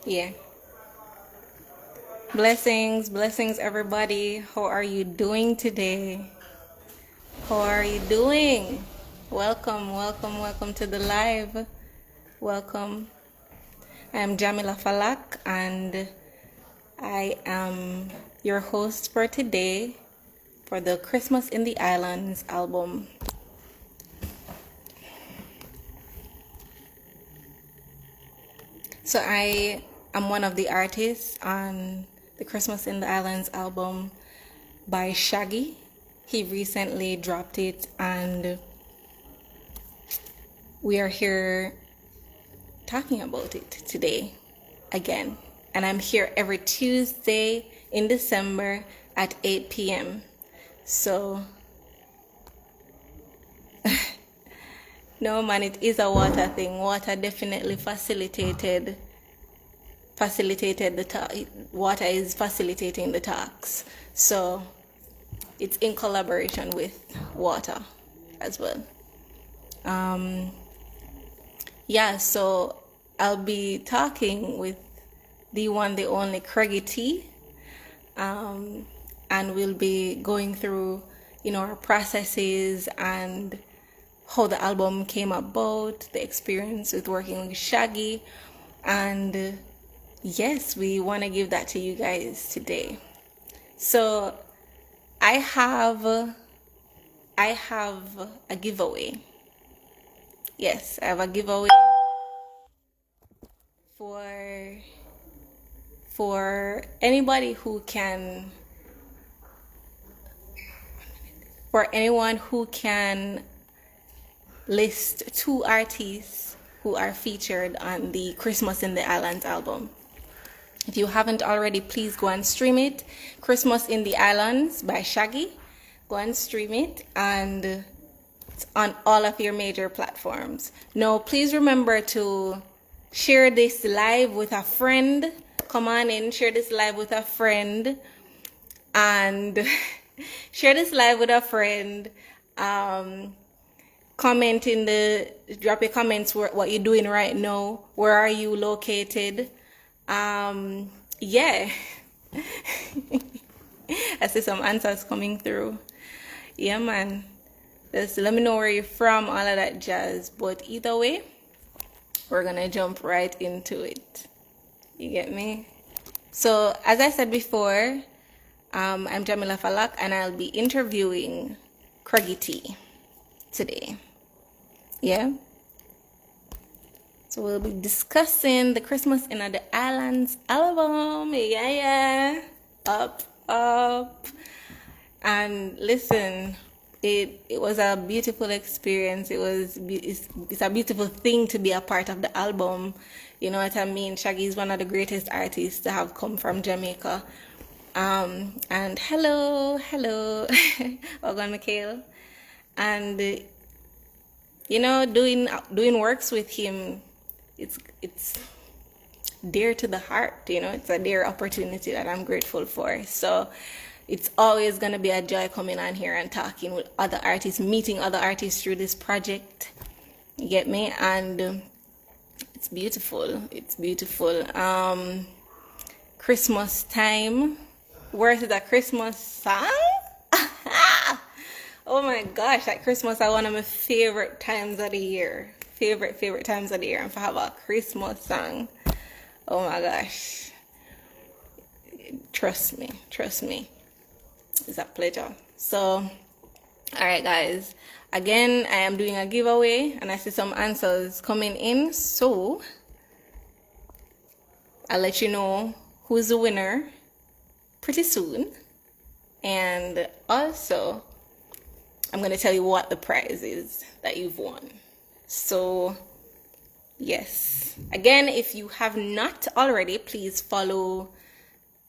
Yeah. Blessings, everybody. How are you doing today? How are you doing? Welcome to the live. Welcome. I am Jamila Falak, and I am your host for today for the Christmas in the Islands album. So I am one of the artists on the Christmas in the Islands album by Shaggy. He recently dropped it, and we are here talking about it today again. And I'm here every Tuesday in December at 8 p.m. So, no man, it is a WATA thing. WATA definitely facilitated the talk. WATA is facilitating the talks. So, it's in collaboration with WATA as well. So I'll be talking with the one, the only Craigy T, and we'll be going through, our processes and how the album came about, the experience with working with Shaggy, and yes, we want to give that to you guys today. So I have a giveaway. Yes, I have a giveaway for anybody who can, for anyone who can list 2 artists who are featured on the Christmas in the Islands album. If you haven't already, please go and stream it. Christmas in the Islands by Shaggy. Go and stream it, and it's on all of your major platforms. Now, please remember to share this live with a friend. Come on in, share this live with a friend. And share this live with a friend. Comment drop your comments what you're doing right now. Where are you located? Yeah. I see some answers coming through. Yeah, man. Just let me know where you're from, all of that jazz. But either way, we're gonna jump right into it. You get me? So, as I said before, I'm Jamila Falak, and I'll be interviewing Craigy T today. Yeah? So we'll be discussing the Christmas in the Islands album. Yeah. Up. And listen, it was a beautiful experience. It's a beautiful thing to be a part of the album. You know what I mean? Shaggy is one of the greatest artists to have come from Jamaica. And hello, Ogan Mikhail. And doing works with him, it's dear to the heart. It's a dear opportunity that I'm grateful for. So it's always going to be a joy coming on here and talking with other artists, meeting other artists through this project. You get me? And it's beautiful. Christmas time. Where is a Christmas song? Oh my gosh, at Christmas are one of my favorite times of the year. Favorite times of the year. And if I have a Christmas song, oh my gosh. Trust me. It's a pleasure. So, alright guys. Again, I am doing a giveaway, and I see some answers coming in. So, I'll let you know who's the winner pretty soon. And also, I'm going to tell you what the prize is that you've won. So, yes. Again, if you have not already, please follow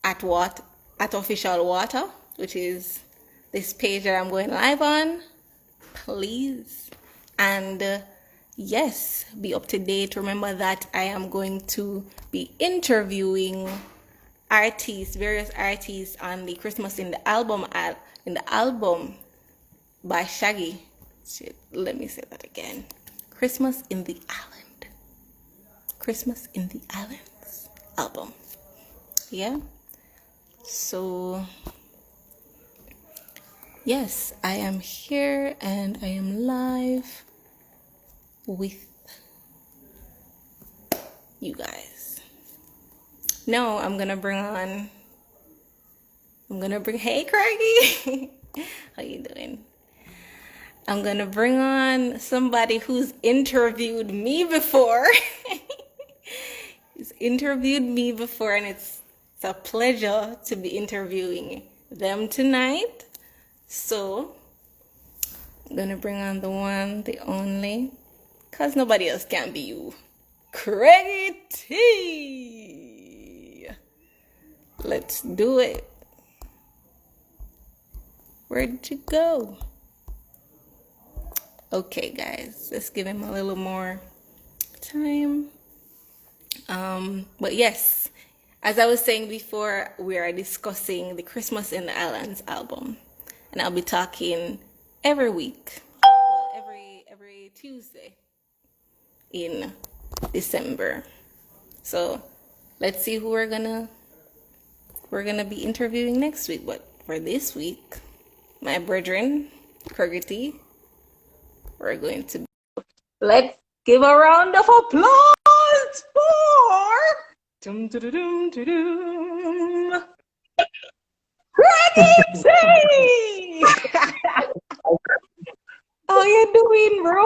at official WATA, which is this page that I'm going live on. Please. And yes, be up to date. Remember that I am going to be interviewing various artists on the Christmas in the album by Shaggy. Let me say that again. Christmas in the Islands album. Yeah. So yes, I am here and I am live with you guys. No, hey Craigy. How you doing? I'm gonna bring on somebody who's interviewed me before. He's interviewed me before, and it's a pleasure to be interviewing them tonight. So I'm gonna bring on the one, the only, cause nobody else can be you. Craigy T. Let's do it. Where'd you go? Okay, guys, let's give him a little more time. But yes, as I was saying before, we are discussing the Christmas in the Islands album, and I'll be talking every week, well, every Tuesday in December. So let's see who we're gonna be interviewing next week. But for this week, my brethren, Craigy T, we're going to let's give a round of applause for Craigy T. How you doing, bro?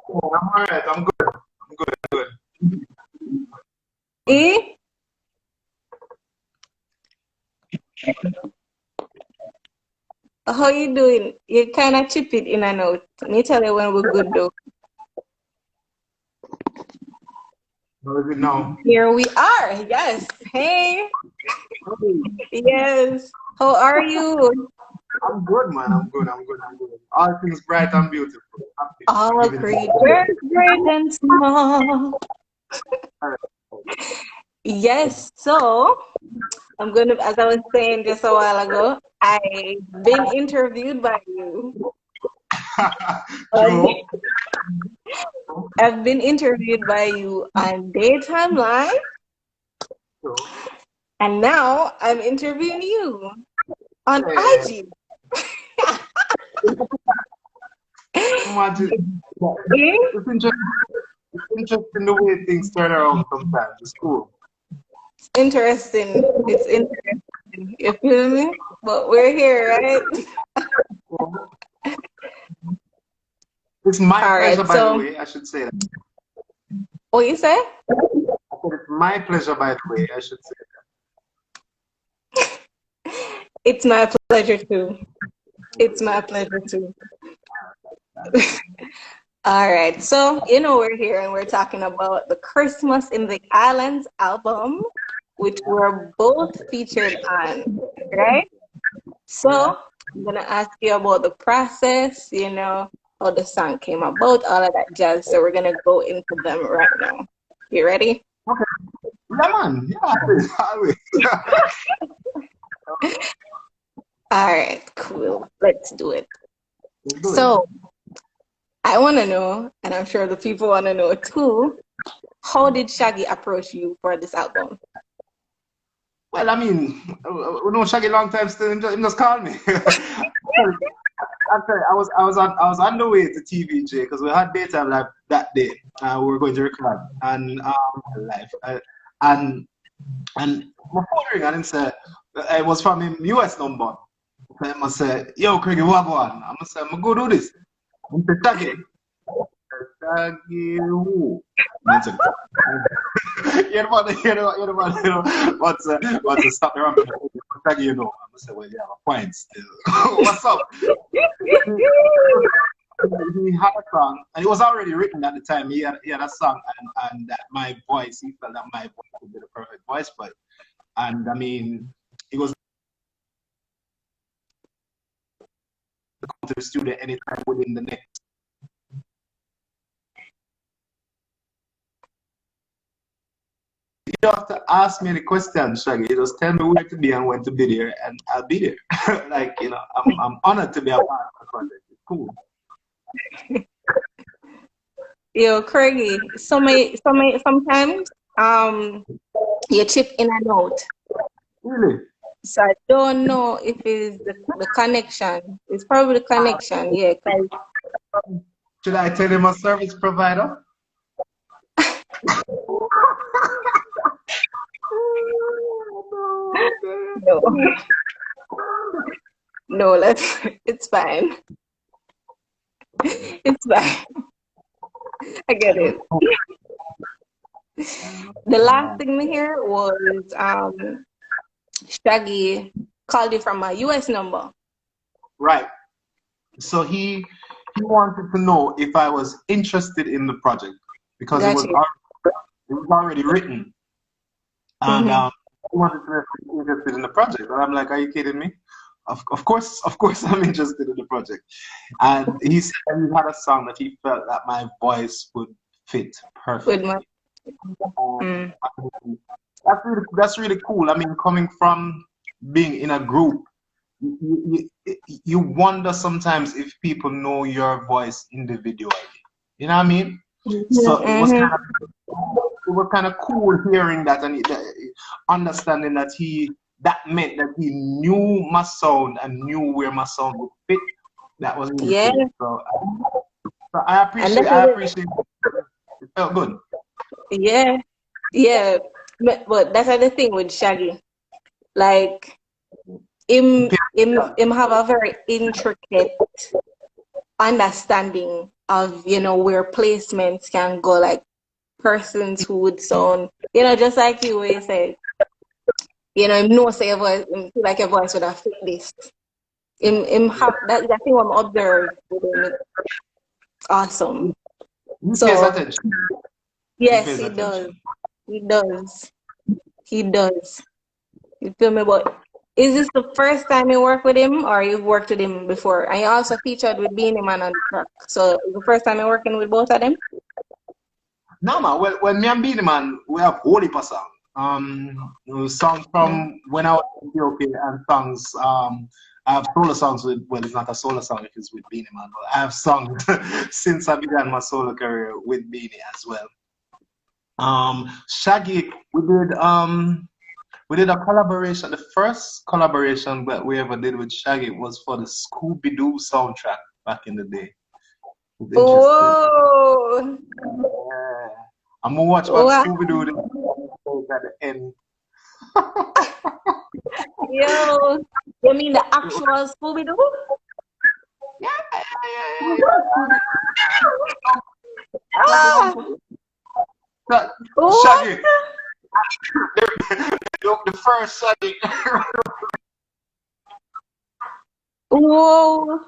Oh, I'm alright. I'm good. I'm good. Eh? How you doing? You kind of chip it in and out. Me tell you when we're good, though. How is it now? Here we are. Yes. Hey. Yes. How are you? I'm good, man. I'm good. All things bright and beautiful. All creatures great and small. Yes. So I'm gonna, as I was saying just a while ago, I've been interviewed by you. True. I've been interviewed by you on Daytime Live, True. and now I'm interviewing you on IG. Imagine. It's interesting the way things turn around sometimes. It's cool. It's interesting. You feel me? But we're here, right? It's my pleasure, by the way. I should say that. What you say? I said it's my pleasure, by the way. I should say that. It's my pleasure too. It's my pleasure too. All right. So, we're here and we're talking about the Christmas in the Islands album, which we're both featured on, right? So, I'm going to ask you about the process, how the song came about, all of that jazz. So, we're going to go into them right now. You ready? Okay. Yeah, man. Yeah, always. All right. Cool. Let's do it. So, I want to know, and I'm sure the people want to know too, how did Shaggy approach you for this album? Well, I mean, we know Shaggy long time still. He just called me. Actually, I was on the way to TVJ because we had daytime live that day. We were going to record and live and my phone ring and it said it was from him US number. I must say, yo, Craigy, what go on? I must say, I'm go do this. I'm say, Shaggy, who? What's stop the ramping? Shaggy, I must say, well, you have a point still. What's up? He had a song, and it was already written at the time. He had a song, and that my voice, he felt that my voice would be the perfect voice for it. And I mean, it was to come to the studio anytime within the next. You don't have to ask me any questions, Shaggy. You just tell me where to be and when to be there, and I'll be there. I'm honored to be a part of the project. It's cool. Yo, Craigy, sometimes um, you chip in and out. Really? So I don't know if it's the connection. It's probably the connection, yeah. 'Cause Should I tell him a service provider? no, no, let's. It's fine. It's fine. I get it. The last thing we hear was Shaggy called you from a US number. Right. So he wanted to know if I was interested in the project because Got you. it was already written, and Mm-hmm. he wanted to know if I was interested in the project. And I'm like, are you kidding me? Of course, I'm interested in the project. And he said he had a song that he felt that my voice would fit With my perfectly. Um, mm. that's really cool. I mean, coming from being in a group, you wonder sometimes if people know your voice individually. You know what I mean? Mm-hmm, So mm-hmm. it was kind of cool hearing that and understanding that that meant that he knew my sound and knew where my sound would fit. That was really Yeah, cool. So I and appreciate that's I it. appreciate it felt good. Yeah, yeah. But that's the thing with Shaggy. Like him have a very intricate understanding of, where placements can go, like persons who would sound, just like you where you said, him know say your voice, him feel like your voice would have fit this. Him have that thing I'm observed with him, it's awesome. He pays So attention. He yes, pays he does. attention. He does. He does. You feel me? But is this the first time you work with him, or you've worked with him before? And you also featured with Beanie Man on the track. So is the first time you're working with both of them? No man, well when me and Beanie Man we have whole heap of song. Songs Mm. from when I was in Ethiopia and songs I have solo songs with, well, it's not a solo song, it is with Beanie Man, but I have songs since I began my solo career with Beanie as well. Shaggy, we did a collaboration. The first collaboration that we ever did with Shaggy was for the Scooby Doo soundtrack back in the day. It's interesting. Whoa! Yeah. I'm gonna watch what Wow! Scooby Doo did at the end. Yo! You mean the actual Scooby Doo? Yeah, yeah, yeah, yeah, Scooby, like the one Ah! from that What? Shaggy, the first Shaggy. Whoa!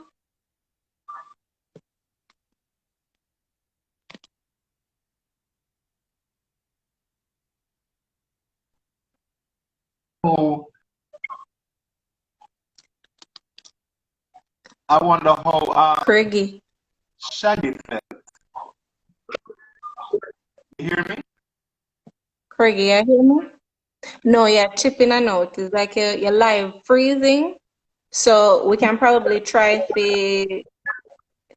Oh, I wonder how Craigy. Shaggy felt. You hear me? Craigy, you hear me? No, you're chipping a note. It's like you're live freezing. So we can probably try the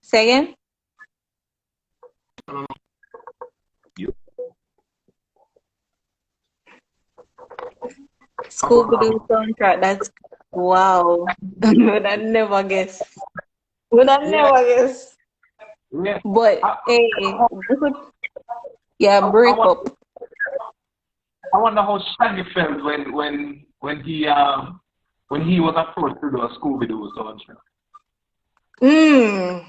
second You. Scooby Doo soundtrack. That's wow. Would I never guess. Would I Yeah, never guess. yeah. But I, hey, we could, yeah, I break wonder, up. I wonder how Shaggy felt when he was approached to do a Scooby Doo soundtrack. Mm,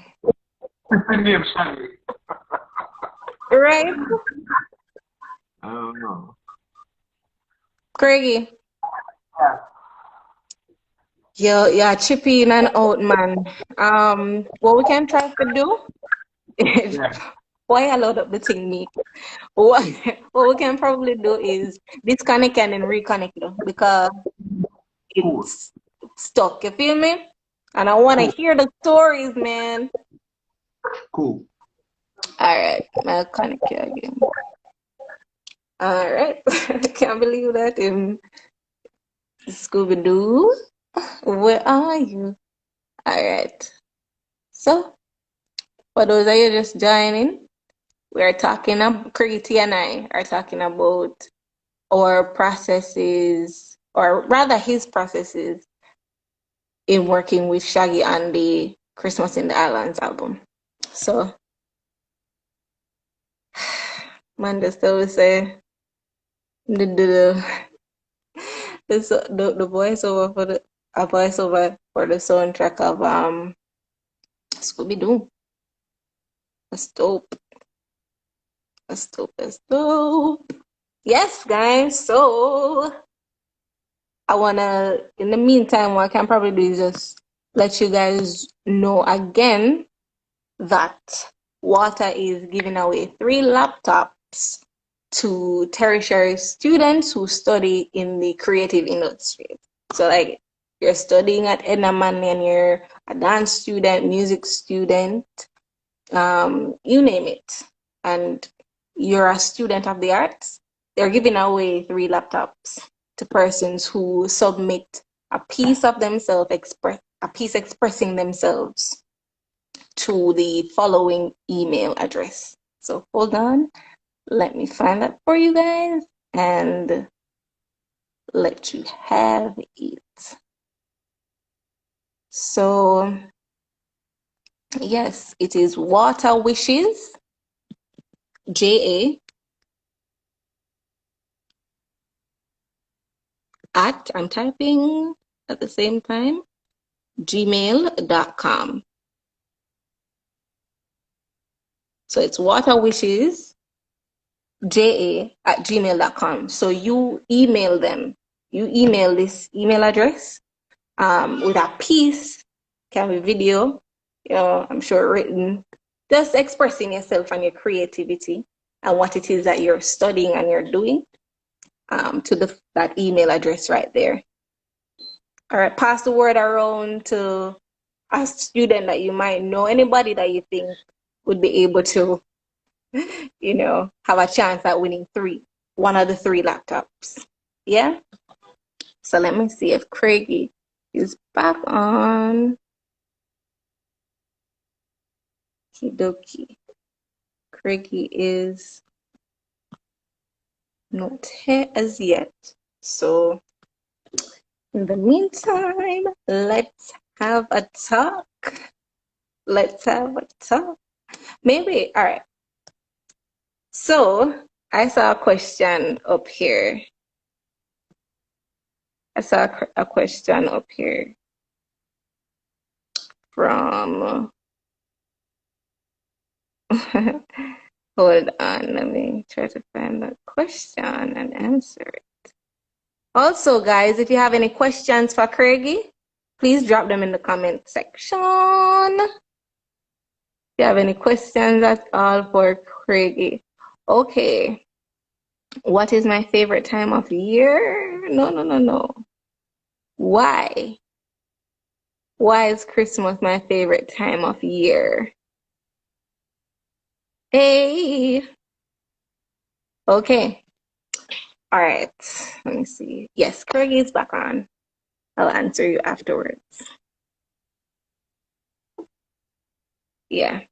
His name Shaggy. right, I don't know. Craigie. Yeah, Yeah, chippy in and out, man. What we can try to do is yeah, why I load up the thing, me. What what we can probably do is disconnect and then reconnect though, because cool, it's stuck. You feel me? And I want to cool, hear the stories, man. cool. All right, I'll connect you again. All right, I can't believe that. Scooby Doo, where are you? All right. So, for those of you just joining, we're talking about Craigy T and I are talking about our processes, or rather his processes in working with Shaggy on the Christmas in the Islands album. So, man, just always say the voiceover for the a voiceover for the soundtrack of Scooby Doo. That's dope. That's dope. That's dope. Yes, guys. So I wanna, in the meantime, what I can probably do is just let you guys know again that WATA is giving away 3 laptops to tertiary students who study in the creative industry. So, like, you're studying at Edna Manley and you're a dance student, music student, you name it, and you're a student of the arts, they're giving away 3 laptops to persons who submit a piece of themselves, a piece expressing themselves to the following email address. So hold on, let me find that for you guys and let you have it. So yes, it is WATA Wishes, JA, at, I'm typing at the same time, gmail.com. So it's waterwishes, ja at gmail.com. So you email them. You email this email address with a piece, can be video, I'm sure written, just expressing yourself and your creativity and what it is that you're studying and you're doing to that email address right there. All right, pass the word around to a student that you might know, anybody that you think would be able to, have a chance at winning one of the 3 laptops. Yeah? So let me see if Craigy is back on. Kidoki. Craigy is not here as yet. So in the meantime, let's have a talk. Let's have a talk. Maybe, all right. So I saw a question up here. I saw a question up here from, hold on, let me try to find that question and answer it. Also, guys, if you have any questions for Craigy, please drop them in the comment section. If you have any questions at all for Craigy. Okay. What is my favorite time of year? No. Why? Why is Christmas my favorite time of year? Hey. Okay. All right. Let me see. Yes, Craigy is back on. I'll answer you afterwards. Yeah.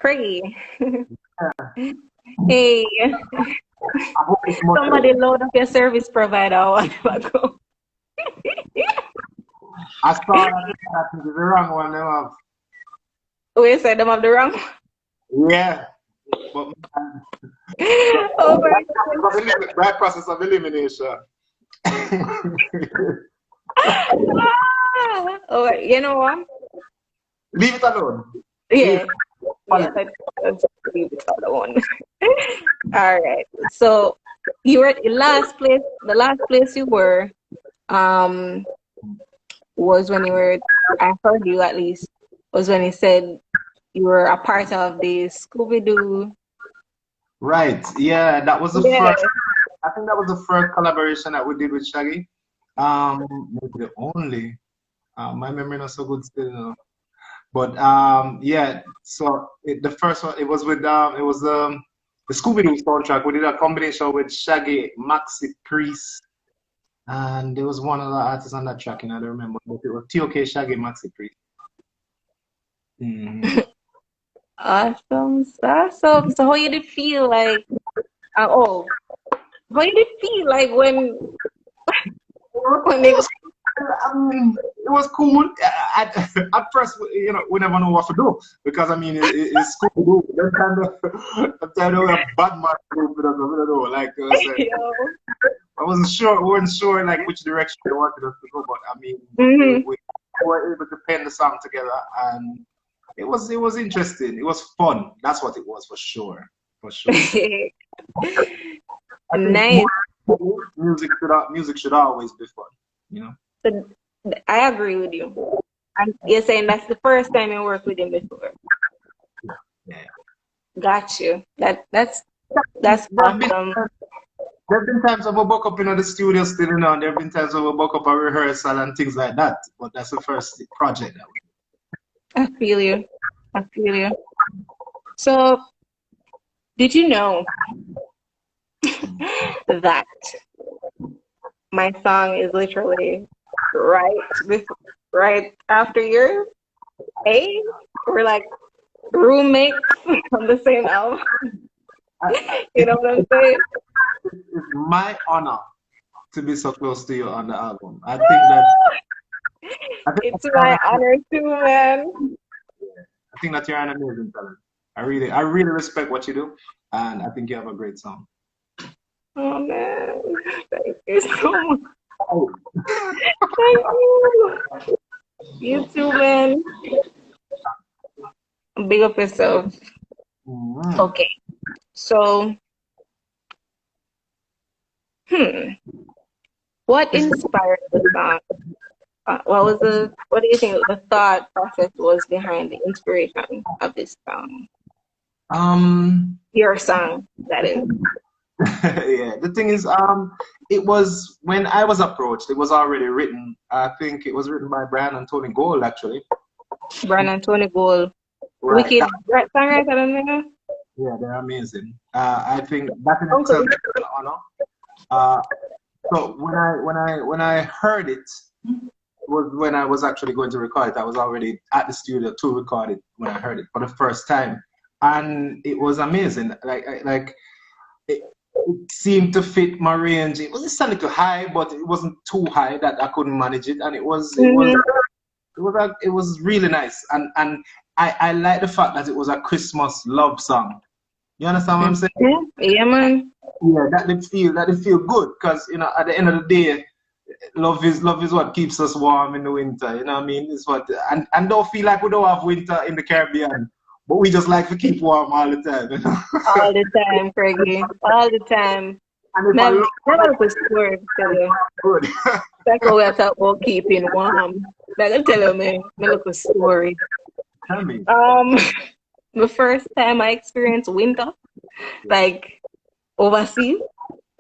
Craigy. Hey. Somebody load up your service provider a while ago. I saw that is the wrong one. Them have. We said them have the wrong. Yeah. But Oh my God. right process of elimination. Oh, you know what? Leave it alone. Yeah. Yeah, let's leave it alone. All right. So you were the last place you were was when you were, I heard you at least, was when you said you were a part of the Scooby-Doo. Right. Yeah, that was the Yeah. first. I think that was the first collaboration that we did with Shaggy. Maybe the only. My memory not so good still, But yeah. So the first one, it was with the Scooby-Doo soundtrack. We did a combination with Shaggy, Maxi Priest, and there was one other artist on that track, and I don't remember, but it was TOK, Shaggy, Maxi Priest. Mm. Awesome. Awesome. So how you did feel like how you did feel like when they It was cool. At first, we never know what to do because it's cool. Then kind of a bad man group. We don't know. Like I said, you I wasn't sure. We weren't sure like which direction they wanted us to go. But know. we were able to pen the song together, and it was interesting. It was fun. That's what it was for sure. For sure. I think Nice. music should always be fun. You know. So, I agree with you. And you're saying that's the first time you worked with him before. Yeah. Got you. That's There've been awesome. there've been times when we buck up in the studio still, and there've been times when we buck up a rehearsal and things like that. But that's the first project that I feel you. I feel you. So, did you know that my song is literally right after yours? Hey, we're like roommates on the same album. You it, know what I'm saying? it's my honor to be so close to you on the album. It's my honor too, man. I think that you're an amazing talent. I really respect what you do, and I think you have a great song. Oh man, thank you so much. Oh. Thank you. You too, man. Big up yourself. Mm. Okay, so what It's inspired the song? What do you think the thought process was behind the inspiration of this song? um Your song, that is. yeah, the thing is, it was when I was approached, it was already written. I think it was written by Brian and Tony Gold, actually. Brandon Tony Gold, Right. wicked right songwriter, I don't know. Yeah, they're amazing. I think that in Uncle. itself is an honor. Uh, so when I heard it was when I was actually going to record it. I was already at the studio to record it when I heard it for the first time, and it was amazing. Like it seemed to fit my range. It was just a little high, but it wasn't too high that I couldn't manage it, and it was really nice. And I like the fact that it was a Christmas love song. You understand what I'm saying? Yeah, man. Yeah, that did feel good because at the end of the day, love is what keeps us warm in the winter. You know what I mean? It's what and don't feel like we don't have winter in the Caribbean, but we just like to keep warm all the time. You know? All the time, Craigy. All the time. And if I Never, love never look a story, tell you. good, That's what we're talking about keeping warm. Like I tell you, man, me look a story. tell me. The first time I experienced winter, like overseas,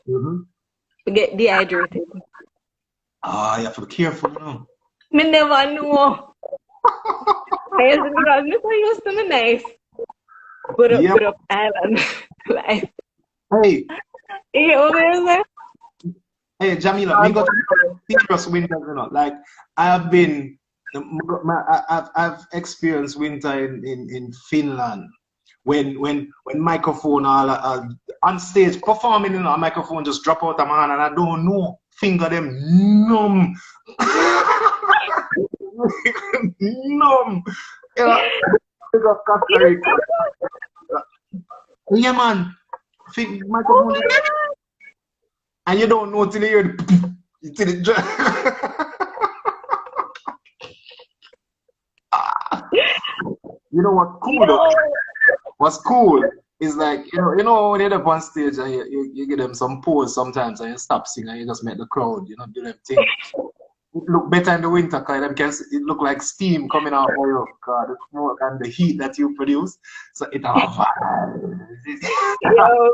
Mm-hmm. we get dehydrated. Ah, you have to be careful now. Me never know. I used to because me so used to me nice. Yeah. Put up island life. Hey, You get what I'm saying? hey, Jamila, me got serious winters. Like I've been, I've experienced winter in Finland. When microphone all on stage performing, a microphone just drop out of my hand and I don't know, finger them numb, numb. Big up Costa Rica. Yeah, man, microphone, and you don't know till you hear till it drop. You know what? Cool though. What's cool is like when you're up on stage and you give them some pose sometimes and you stop singing and you just make the crowd do them thing. It look better in the winter because it look like steam coming out of your car, the smoke and the heat that you produce. So it have a vibe. Yo,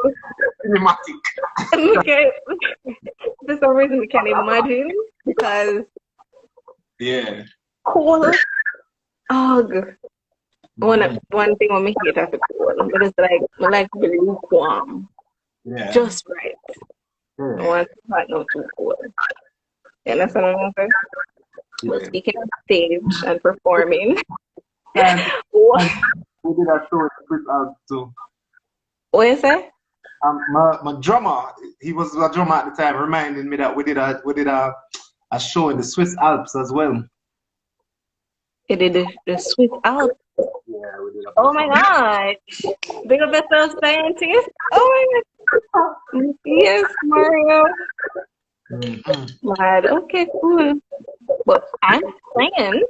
Cinematic. okay. For some reason we can't imagine because Yeah. cold. Oh, good. One thing when me hate after cold, but it's like I like to be lukewarm, Yeah. just right. I Yeah. want not no too cold. You understand what I'm saying? But Yeah. speaking of stage and performing, And What we did a show with too. what you say? My drummer, he was a drummer at the time, reminding me that we did a show in the Swiss Alps as well. You did the Swiss Alps. Yeah, we did a Oh my performance. God. Big up yourself, scientist. Oh my God. Yes, Mario. Mhm. Mad. Okay, cool. But I'm saying,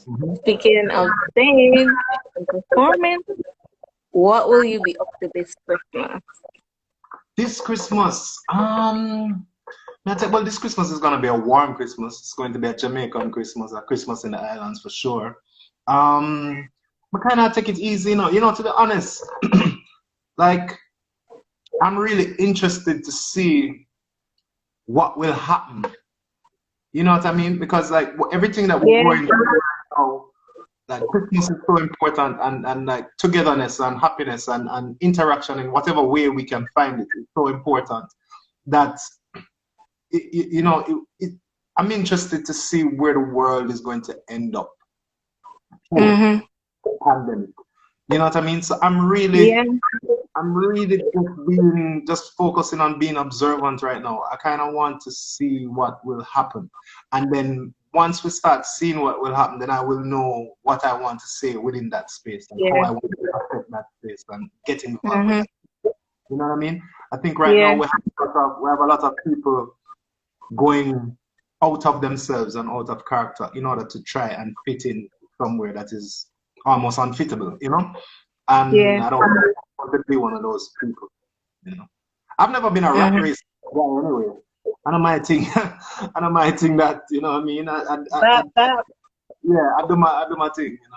Mhm. speaking of stage and performance, what will you be up to this Christmas? This Christmas, well, this Christmas is gonna be a warm Christmas. It's going to be a Jamaican Christmas, a Christmas in the islands for sure. But kind of take it easy, you know. To be honest, like I'm really interested to see what will happen. You know what I mean? Because like everything that we're Yeah. going through right now, like Christmas is so important, and like togetherness and happiness and interaction in whatever way we can find it is so important that you know I'm interested to see where the world is going to end up post Mm-hmm. pandemic. You know what I mean? So Yeah. I'm really just focusing on being observant right now. I kind of want to see what will happen, and then once we start seeing what will happen, then I will know what I want to say within that space and how Yeah. I want to affect that space and get involved with Mm-hmm. that. You know what I mean? I think right now Yeah. we have a lot of people going out of themselves and out of character in order to try and fit in somewhere that is almost unfittable, you know? And Yeah. I don't want to be one of those people, you know. I've never been a rat Mm-hmm. race guy anyway. And I might think, and I might think that, you know what I mean? That. Yeah, I do my thing, you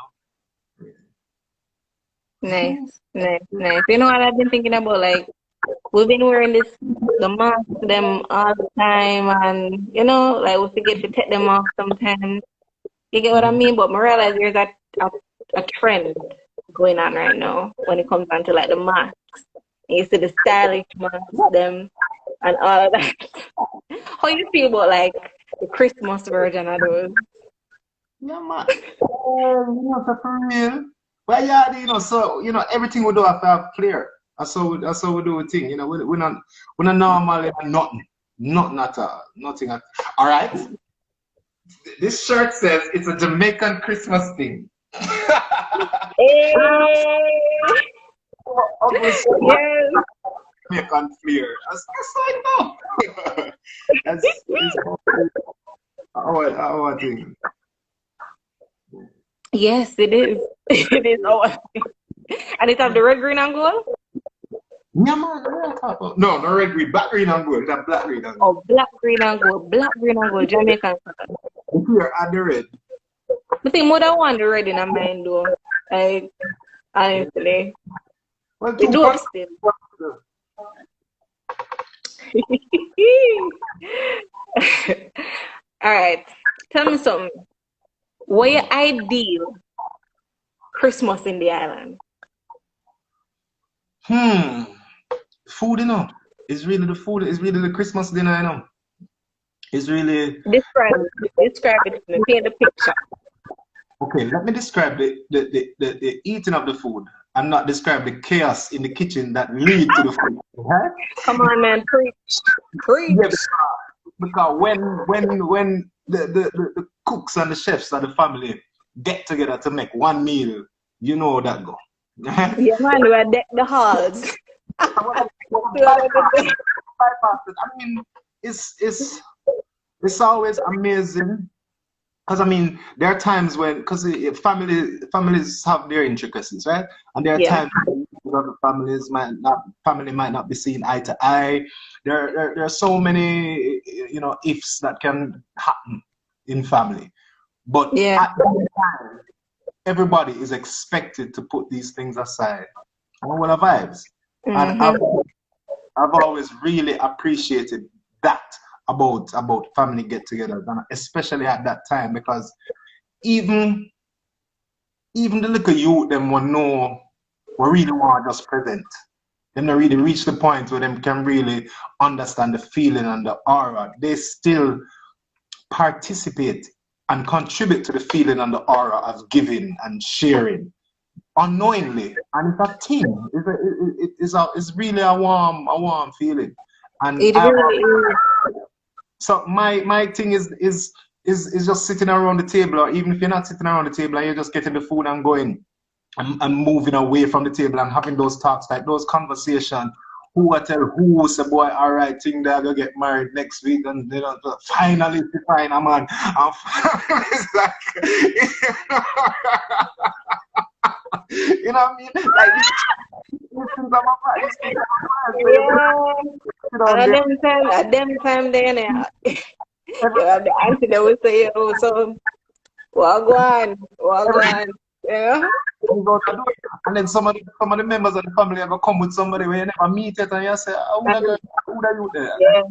Nice. know. Nice. Nice. You know what I've been thinking about? Like, we've been wearing the mask them all the time, and like we forget to take them off sometimes. You get what I Mhm. mean? But I realize there's a trend going on right now when it comes down to like the masks. And you see the stylish masks, them, and all of that. How you feel about like the Christmas version of those? Yeah, man. You know, so for real. Well, yeah, so everything we do have to have clear. That's how we do a thing. We're not normal in nothing. Nothing at all. Nothing at all right. This shirt says it's a Jamaican Christmas thing. Hey! Obviously, Yes. Jamaican flair. That's like no. It's our thing. Yes, it is. It is. Oh, and it have the red, green, and gold. Yeah, man. No, no red, green, black, green, and gold. That black, green, and gold. Oh, black, green, and gold. Black, green, and gold. Jamaican. Here, add the red. I think more than one the red in my mind though. Like honestly, Well, it two do up pants. still. All right, tell me something. What your ideal Christmas in the island? Hmm. Food, It's really the food. It's really the Christmas dinner, It's really Describe describe it to me. Paint the picture. okay. Let me describe the eating of the food and not describe the chaos in the kitchen that lead to the food. Okay? Come on, man, preach, Yeah, preach. because when the cooks and the chefs and the family get together to make one meal, you know that go. Yeah, man, we are deck the halls. What bypass it. I mean, it's always amazing because I mean there are times when because families have their intricacies, right? And there are Yeah, times when other family might not be seen eye to eye. There are so many ifs that can happen in family, but yeah. at the same time, everybody is expected to put these things aside and what are vibes. And Mm-hmm. I've always really appreciated that about family get-togethers, and especially at that time because even even the little youth them will know we really want to just present. Them not really reach the point where them can really understand the feeling and the aura. They still participate and contribute to the feeling and the aura of giving and sharing unknowingly, and it's a thing. It's really a warm feeling, and It really is. so my thing is just sitting around the table, or even if you're not sitting around the table and you're just getting the food and going and moving away from the table and having those talks, like those conversations. Who I tell who say boy, all right, think they're gonna get married next week, and you know, finally find a man. And it's like, you know what I mean? Like these things are my these things are my Yeah. And at them time then, you have the auntie that will say, oh, so, wagwan, yeah. and then some of the members of the family ever come with somebody where you never meet it, and you say, oh, who are you there? Yeah,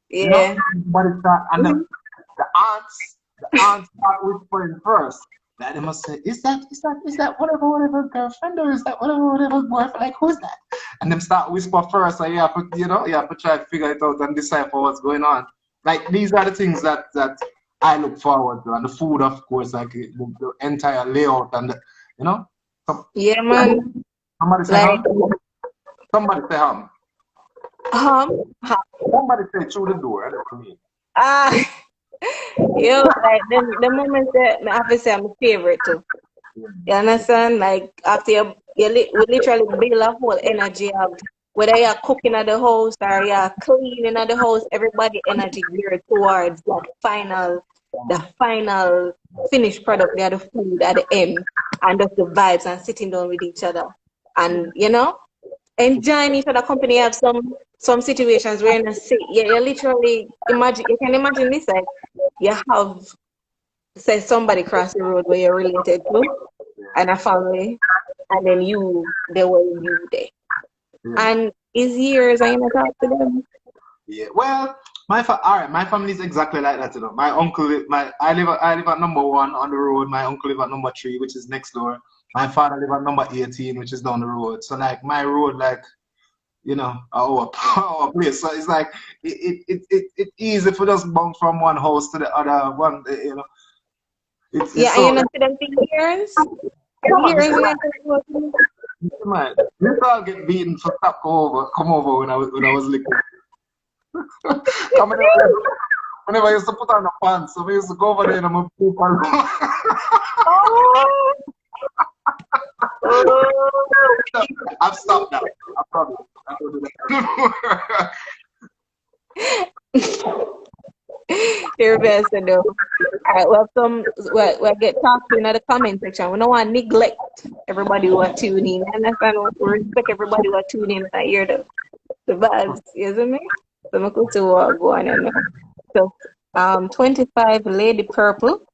You know, yeah. but it's and the aunts start whispering first. That they must say, is that whatever girlfriend, or is that whatever boyfriend? Like, who's that? And them start whisper first, and you have to try to figure it out and decipher what's going on. Like, these are the things that I look forward to, and the food, of course, like the entire layout, and you know. Yeah, man. Somebody say Like, Somebody say hum. hum. Somebody say through the door. That's what I mean. Ah, yo, like, the moments that I have to say I'm my favorite too. You understand? Like, after we literally build a whole energy of whether you're cooking at the house or you're cleaning at the house, everybody energy geared towards the final finished product, they are the food at the end, and just the vibes and sitting down with each other. And enjoying each other company. You have some situations where you literally you can imagine this, like you have say somebody cross the road where you're related to and a family, and then they were you there. And it's years and you not talk to them. Yeah. Well, all right. My family is exactly like that. You know, my uncle, I live at number 1 on the road. My uncle live at number 3, which is next door. My father live at number 18, which is down the road. So like my road, like our place. So it's like it easy for just bounce from one house to the other one. It's Yeah, so. and you know to them for years. Man, this all get beaten for come over when I was little. Whenever I used to put on the pants, so we used to go over there and I'm a poop and I've stopped now. I promise. I don't do that anymore. Your best to know. All right, we'll get talking in the comment section. We don't want to neglect everybody who are tuning in. Understand what we respect everybody who are tuning in and hear the vibes, isn't it? So we could see what go on and so 25 Lady Purple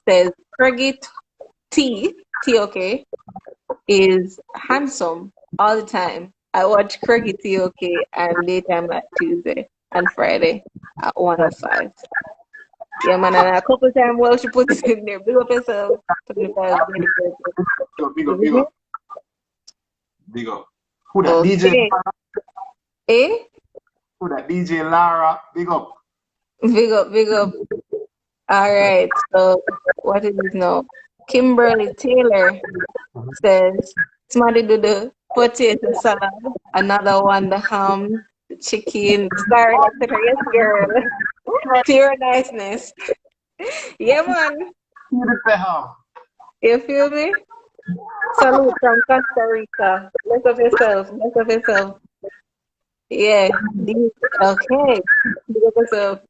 says Craigy T okay is handsome all the time. I watch Craigy T okay and daytime at Tuesday and Friday at 1:05. Yeah, man, and a couple times well she put it in there. Big up yourself. 25 Lady Purple. Big up. Who that Okay. DJ? Eh? Who that DJ Lara? Big up. Big up. All right. So what is this now? Kimberly Taylor says somebody do the potato salad, another one the ham, the chicken, sorry, etc. Yes, girl. Pure niceness. Yeah, man. You feel me? Salute from Costa Rica. Bless up yourself. Yeah. Okay. Bless up yourself.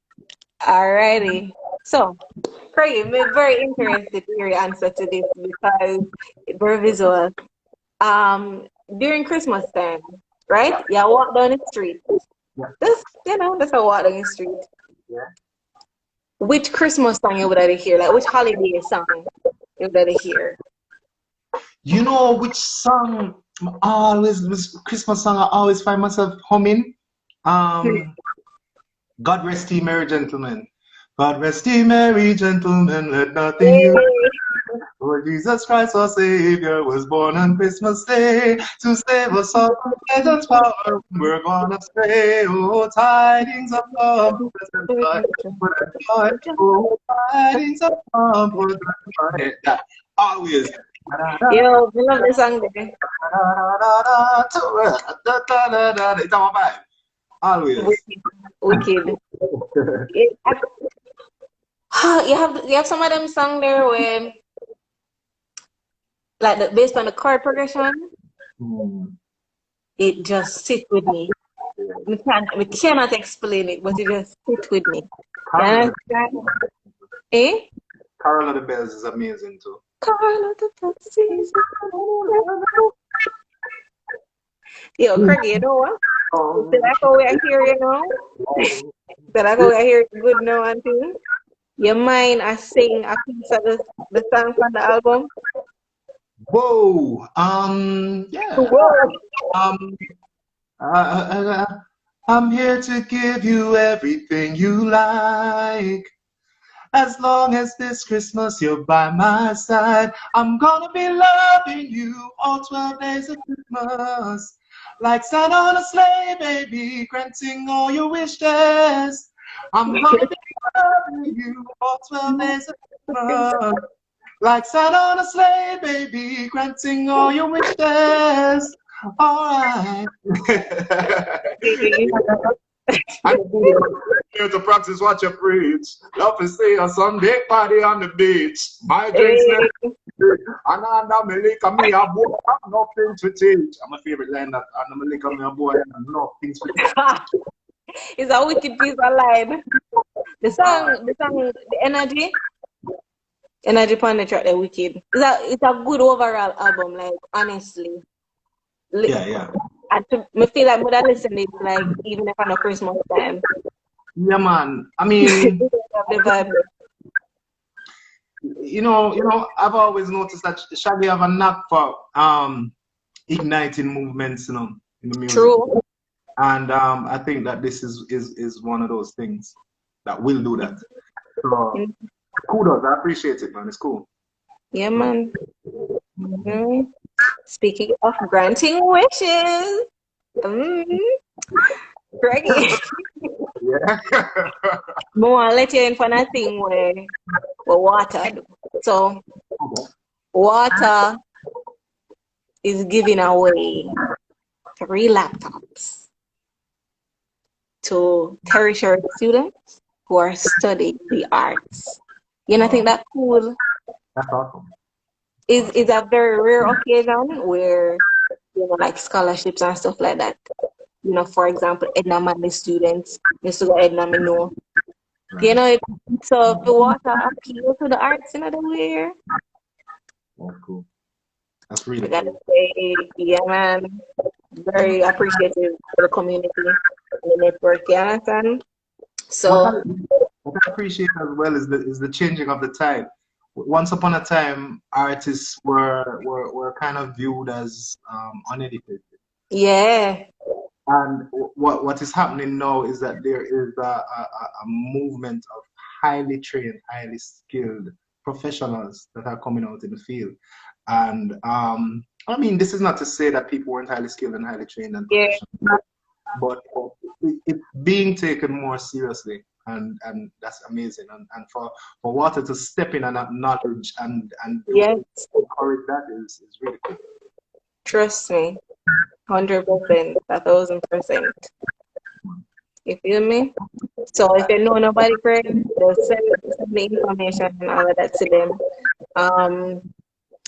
Alrighty. So, Craig, I'm very interested to hear your answer to this because it's very visual. During Christmas time, right? Yeah, walk down the street. That's a walk down the street. Yeah. Which Christmas song you would like to hear? Like which holiday song you would like to hear? You know which song this Christmas song I always find myself humming? God rest ye merry gentlemen. God rest ye merry gentlemen, let nothing you. For Jesus Christ, our Savior, was born on Christmas Day to save us all from Satan's power. We're gonna stray. Oh, tidings of comfort and joy, for the joy. Oh, tidings of comfort and joy. Yeah, always. Yo, we love the song there. It's our vibe. Always. Wicked. You have some of them song there where like based on the chord progression, it just sit with me. We cannot explain it, but it just sit with me. Carol, Eh? Carol of the Bells is amazing too. Carol of the Bells. Yo, Craigy, you know what? Did I go where I hear you now? Did I go where I hear it good now and things? Your mind I sing a piece of the song from the album? Whoa. Yeah. Whoa. I'm here to give you everything you like. As long as this Christmas you're by my side, I'm gonna be loving you all 12 days of Christmas. Like Santa on a sleigh, baby, granting all your wishes. I'm gonna be loving you all 12 days of Christmas. Like Santa on a sleigh, baby, granting all your wishes. Alright. I'm here to practice what you preach. Love to see a Sunday party on the beach. My drinks never and I'm a liquor, me a boy, I have nothing to teach. I'm a favorite line that I'm a liquor, me a boy, I have nothing to teach. It's a wicked piece of line. The song, the energy upon the track, they're wicked. It's a good overall album, like honestly. Yeah. I feel like when I listen to it, like even if I'm not Christmas time. Yeah, man. I mean, the vibe. you know, I've always noticed that Shaggy have a knack for igniting movements, in the music. True. And I think that this is one of those things that will do that. So kudos, I appreciate it, man. It's cool. Yeah, man. Mm-hmm. Speaking of granting wishes, Craigy. Yeah. I want to let you in for a thing where WATA do. So, WATA is giving away 3 laptops to tertiary students who are studying the arts. You know, I think that's cool. That's awesome. It's a very rare occasion where, like scholarships and stuff like that. For example, Edna Manley students, Mr. Edna Mino. Right. So if you want to appeal to the arts in other way, That's cool. That's really I gotta cool. say, yeah, man, very appreciative for the community and the network, you understand? So what I appreciate as well is the changing of the tide. Once upon a time, artists were kind of viewed as uneducated. yeah. And what is happening now is that there is a movement of highly trained, highly skilled professionals that are coming out in the field. And I mean, this is not to say that people weren't highly skilled and highly trained and professional, but it's being taken more seriously. And that's amazing. And for WATA to step in and acknowledge and Yes. encourage that is really cool. Trust me, 100%, 1,000%. You feel me? So if you know nobody, Craig, just send the information and all of that to them.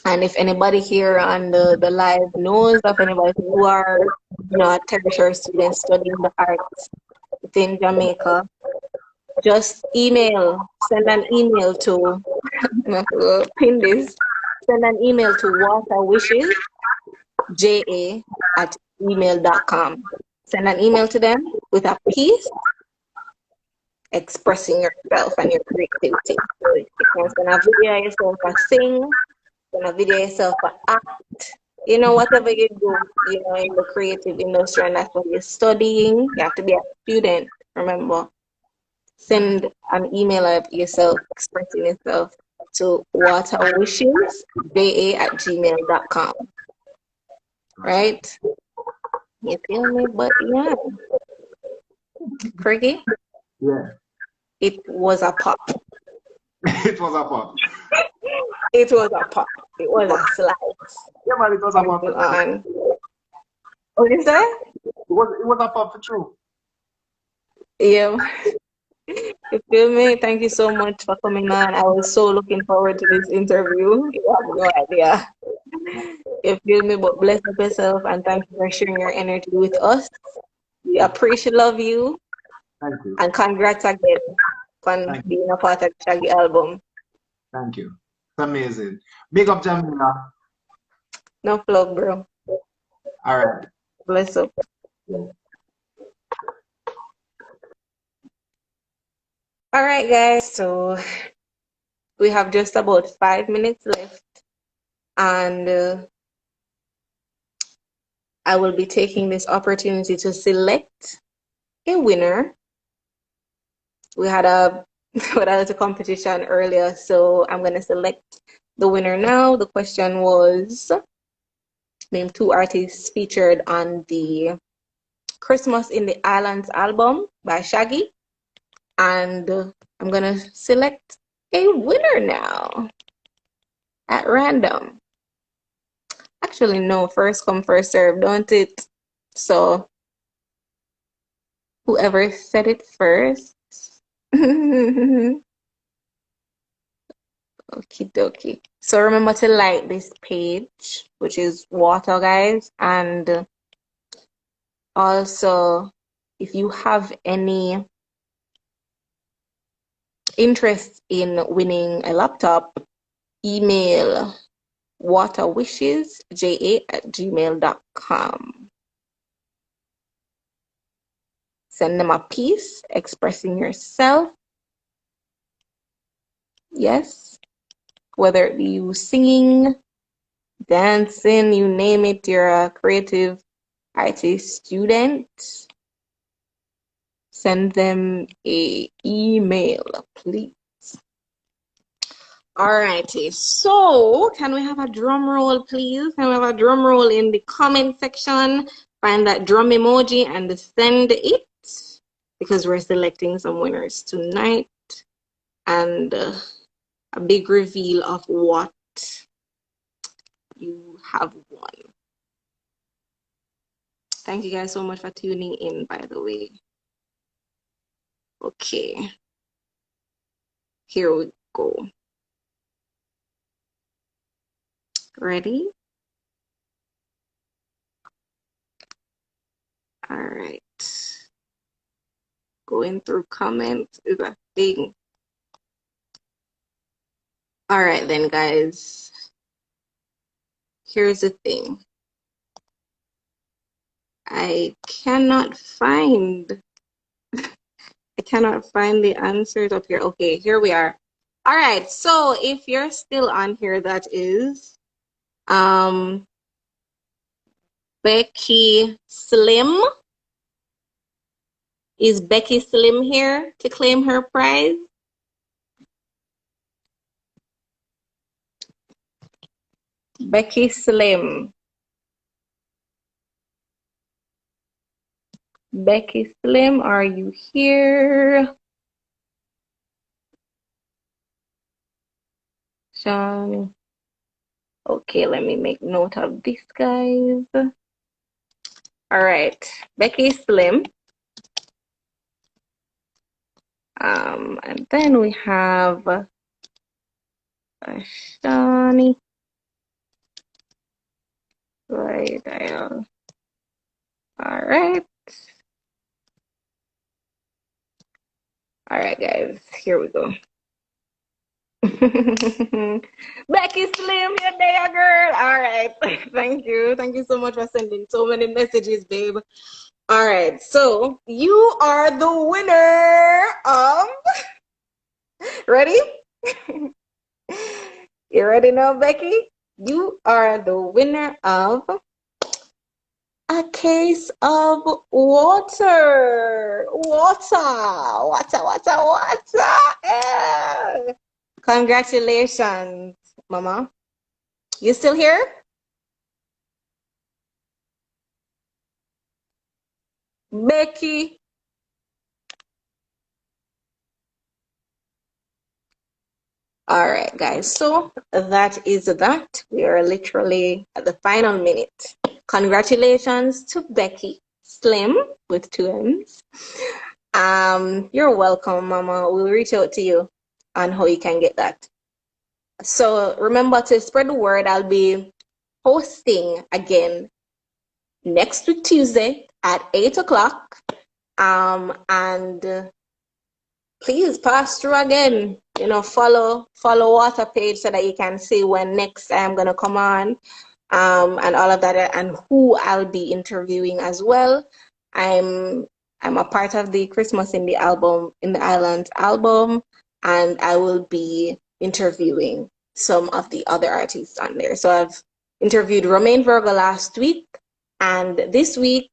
And if anybody here on the live knows of anybody who are, a tertiary student studying the arts within Jamaica, just send an email to, pin this, send an email to watawishesja@gmail.com. Send an email to them with a piece expressing yourself and your creativity. So you can send a video of yourself a sing, send a video of yourself a act, whatever you do, in the creative industry, and that's what you're studying. You have to be a student, remember. Send an email of yourself expressing yourself to watawishes@gmail.com. Right? You feel me? But yeah, Craigy, Yeah. it was a pop. It was a pop. It was a pop. It was a slice. Yeah, man, it was a pop for Moving true. on. What is that? It was a pop for true. Yeah. You feel me? Thank you so much for coming on. I was so looking forward to this interview. You have no idea. You feel me? But bless up yourself and thank you for sharing your energy with us. We appreciate love you Thank you. and congrats again for Thank you. being a part of the Shaggy album. Thank you. It's amazing. Big up Jamila. No plug, bro. All right. Bless up. All right, guys. So we have just about 5 minutes left, and I will be taking this opportunity to select a winner. We had a competition earlier, so I'm gonna select the winner now. The question was name 2 artists featured on the Christmas in the Islands album by Shaggy, and I'm gonna select a winner now at random. Actually, no, first come, first serve, don't it? So whoever said it first. Okie dokie. So remember to like this page, which is WATA, guys. And also, if you have any interest in winning a laptop, email watawishes@gmail.com. Send them a piece expressing yourself. Yes. Whether it be you singing, dancing, you name it, you're a creative artist student, send them a email, please. Alrighty, so can we have a drum roll, please? Can we have a drum roll in the comment section? Find that drum emoji and send it, because we're selecting some winners tonight, and a big reveal of what you have won. Thank you guys so much for tuning in, by the way. Okay, here we go. Ready? All right. Going through comments is a thing. All right, then, guys. Here's the thing. I cannot find the answers up here. Okay, here we are. All right, so if you're still on here, that is Becky Slim. Is Becky Slim here to claim her prize? Becky Slim. Becky Slim, are you here? Sean. Okay, let me make note of this, guys. All right, Becky Slim. And then we have Shani. Right. All right. All right, guys. Here we go. Becky Slim, you're there, girl. All right. Thank you. Thank you so much for sending so many messages, babe. All right. So you are the winner of. Ready? You ready now, Becky? You are the winner of a case of water. Water. Yeah. Congratulations, Mama. You still here? Becky. All right, guys. So that is that. We are literally at the final minute. Congratulations to Becky Slim with 2 M's. You're welcome, Mama. We'll reach out to you on how you can get that. So remember to spread the word. I'll be hosting again next week Tuesday at 8 o'clock. And please pass through again. You know, follow WATA page so that you can see when next I'm gonna come on, and all of that, and who I'll be interviewing as well. I'm a part of the Christmas in the Islands album, and I will be interviewing some of the other artists on there. So I've interviewed Romain Virgo last week, and this week,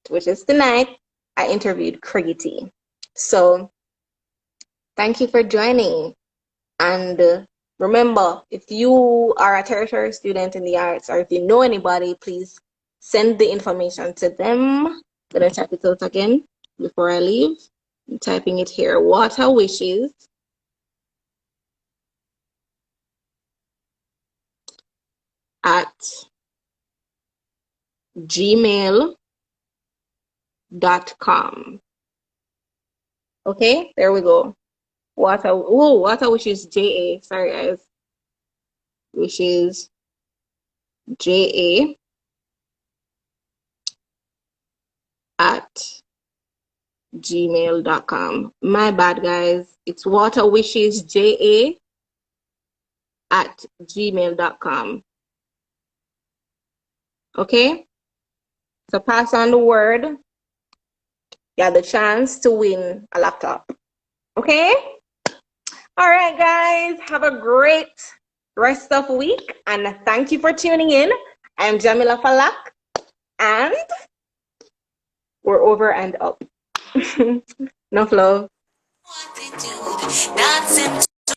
which is tonight, I interviewed Craigy T. So thank you for joining. And remember, if you are a tertiary student in the arts, or if you know anybody, please send the information to them. I'm gonna type it out again before I leave. I'm typing it here. WATA Wishes at gmail.com. Okay, there we go. WATA Wishes JA. Sorry, guys. Wishes JA at gmail.com. My bad, guys. It's WATA Wishes JA at gmail.com. Okay? So pass on the word. You have the chance to win a laptop. Okay? All right, guys. Have a great rest of the week. And thank you for tuning in. I'm Jamila Falak. And we're over and up. Enough love.